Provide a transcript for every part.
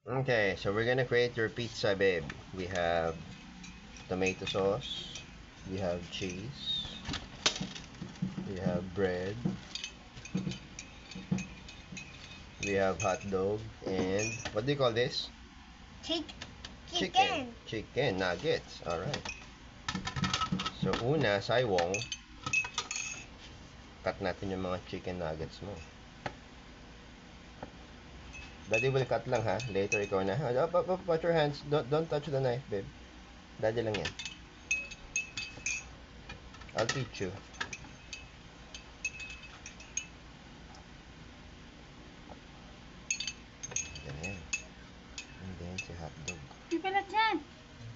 Okay, so we're gonna create your pizza, babe. We have tomato sauce, we have cheese, we have bread, we have hot dog, and what do you call this? Chicken nuggets. Alright. So una, Saiwong, cut natin yung mga chicken nuggets mo. Daddy will cut lang ha. Later ikaw na. Up, watch your hands. Don't touch the knife, babe. Daddy lang yan. I'll teach you. Ganyan. And then si hotdog. May balat yan.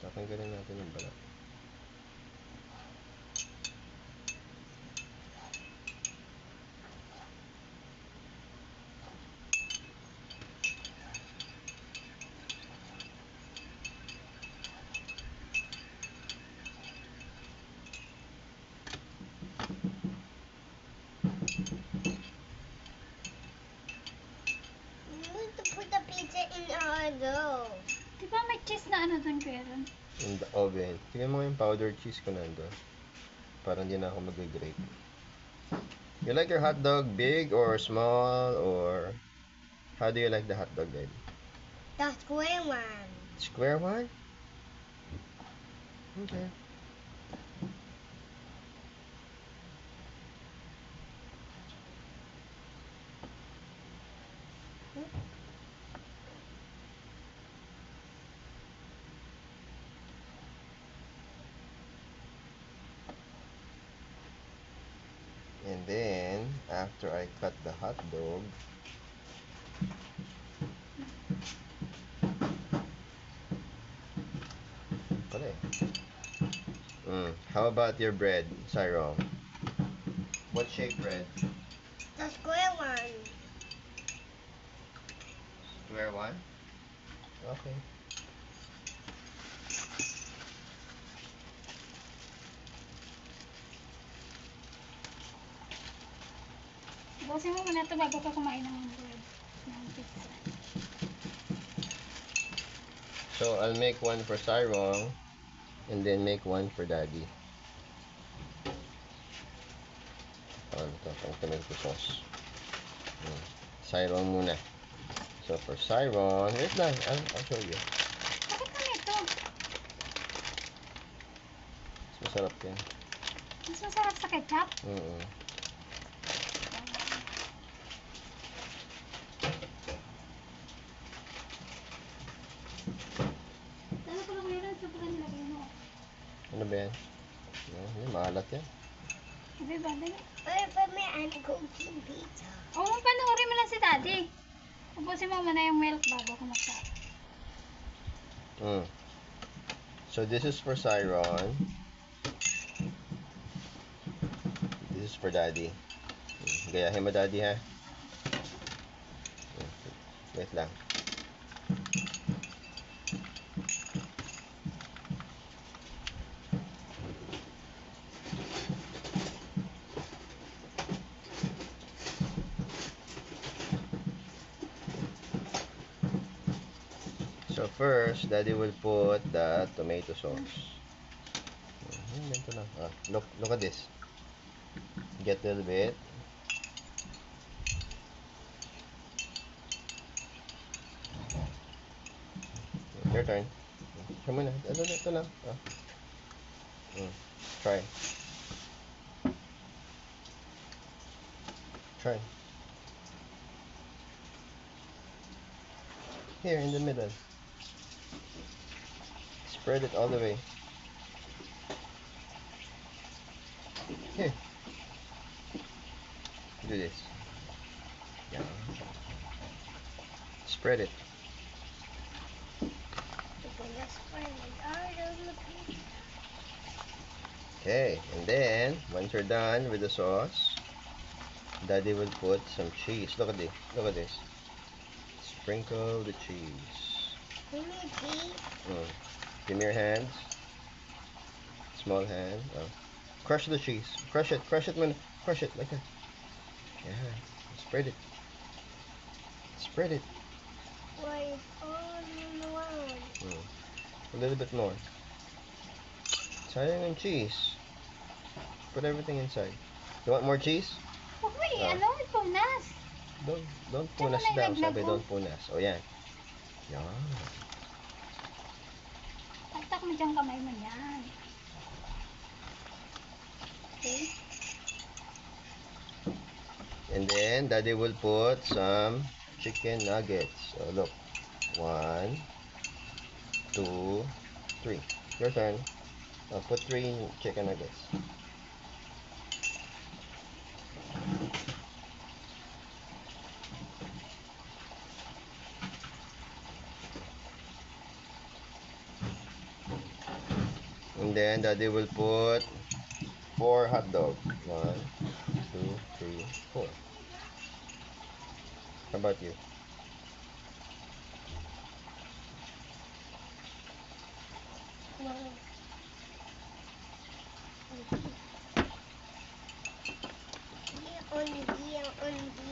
Tatanggalin natin yung balat. Di ba may cheese na ano dun, kuya dun? In the oven. Tingnan mo yung powdered cheese ko nandun. Parang hindi na ako mag-grate. You like your hot dog big or small or how do you like the hot dog, babe? The square one. Square one? Okay. And then, after I cut the hot dog, pala eh. How about your bread, Cyril? What shape bread? The square one. Square one? Okay. Bukasin mo muna ito bago ka kumain ng bread. Ng pizza. So, I'll make one for Cyril and then make one for Daddy. Ito, pang tomato sauce. Cyril muna. So, for Cyril, wait lang, I'll show you. Bakit kami ito? Mas masarap yan. Mas masarap sa ketchup? Ano pala kuya dun? Saan pala nilagay mo? Ano ba yan? Maalat yan. Sabi ba? Dali. For me, I'm cooking pizza. Oo, panoorin mo lang si Daddy. Ubusin mo muna yung milk bago ko magsabi. So this is for Cyron. This is for Daddy. Gayahin mo, Daddy, ha? Wait lang. So first, Daddy will put the tomato sauce. Look at this. Get a little bit. Your turn. Come on, ito lang. Try. Here in the middle. Spread it all the way. Here. Do this. Yeah. Spread it. Okay, and then once you're done with the sauce, Daddy will put some cheese. Look at this. Look at this. Sprinkle the cheese. Give me your hands. Small hand. Crush the cheese. Crush it. Crush it, man. Crush it like that. Yeah. Spread it. Spread it. Why all A little bit more. Sayang yung cheese. Put everything inside. You want more cheese? Huwag mo Ah. ano, punas. Don't Diyan mo punas na daw. ilaglag Sabi ko. don't punas. O yan. Yan. Pagtak mo dyan kamay mo yan. Okay? And then, Daddy will put some chicken nuggets. So, look. 1, 2, 3. Your turn. I'll put 3 chicken nuggets. And then, Daddy will put 4 hot dogs. 1, 2, 3, 4. How about you? On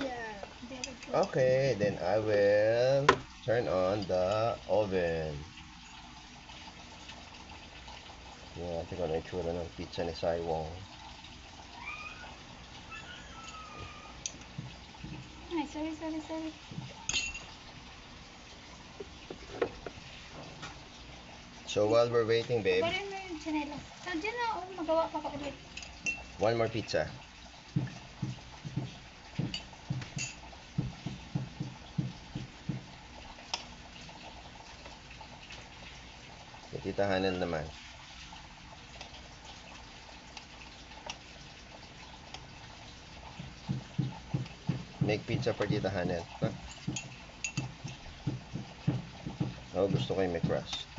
here. Very good. Okay, then I will turn on the oven. Yeah, tingnan na itsura ng pizza ni Sai Wong. Ay, sorry. So while we're waiting, babe, Barin mo yung chinelas. So, dyan na, magawa pa ka ulit. one more pizza. Kay Tita Hanel naman. Make pizza for Tita Hanel. Huh? Oh, gusto ko yung may crust.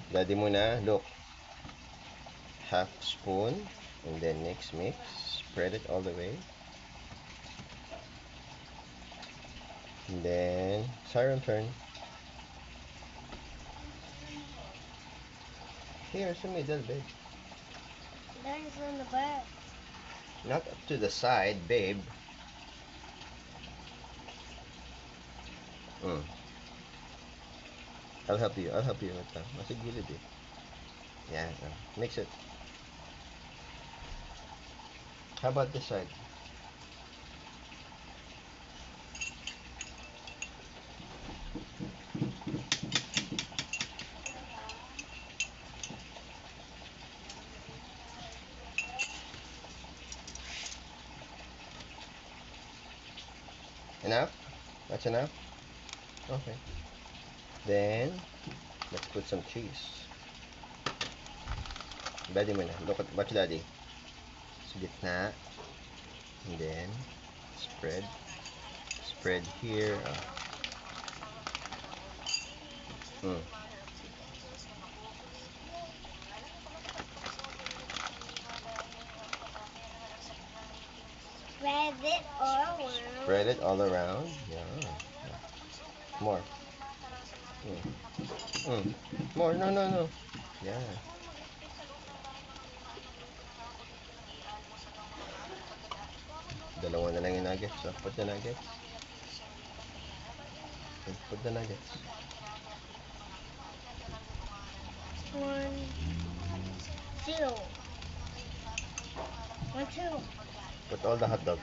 Daddy muna, look. Half spoon. And then mix. Spread it all the way. And then, Siren turn. Here, sa middle, babe. There's on the back. Not up to the side, babe. I'll help you with that. Nasa gilid eh. Yeah, mix it. How about this side? Enough? That's enough? Okay. Then, let's put some cheese. Daddy muna. Watch Daddy. Sa gitna. And then, spread. Spread here. Spread it all around. Spread it all around. Yeah. More. More. No. Yeah. Dalawa na lang yung nuggets. So, put the nuggets. Put the nuggets. 1, 2. 1, 2. Put all the hot dog.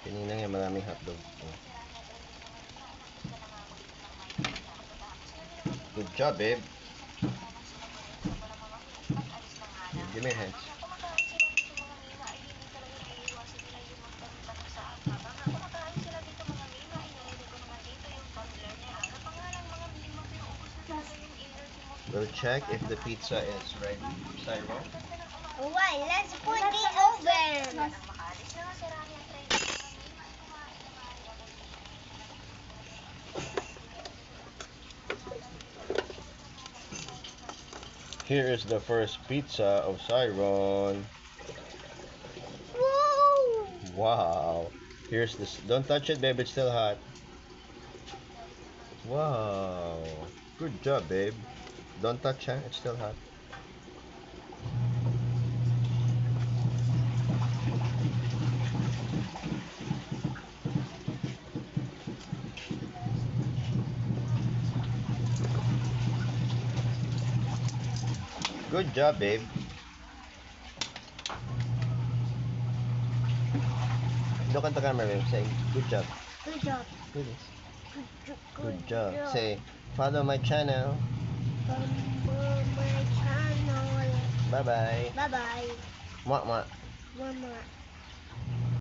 Kanina nga maraming hotdog. Good job, babe. Give me your hands. We'll check if the pizza is ready. Cyro. Alright, let's put the oven. Here is the first pizza of Cyron. Whoa! Wow. Here's this. Don't touch it, babe. It's still hot. Wow. Good job, babe. Don't touch it. It's still hot. Good job, babe. Look at the camera, babe. Say, good job. Good job. Good. Good job. Say, follow my channel. Follow my channel. Bye-bye. Bye-bye. Mwah, mwah. One more.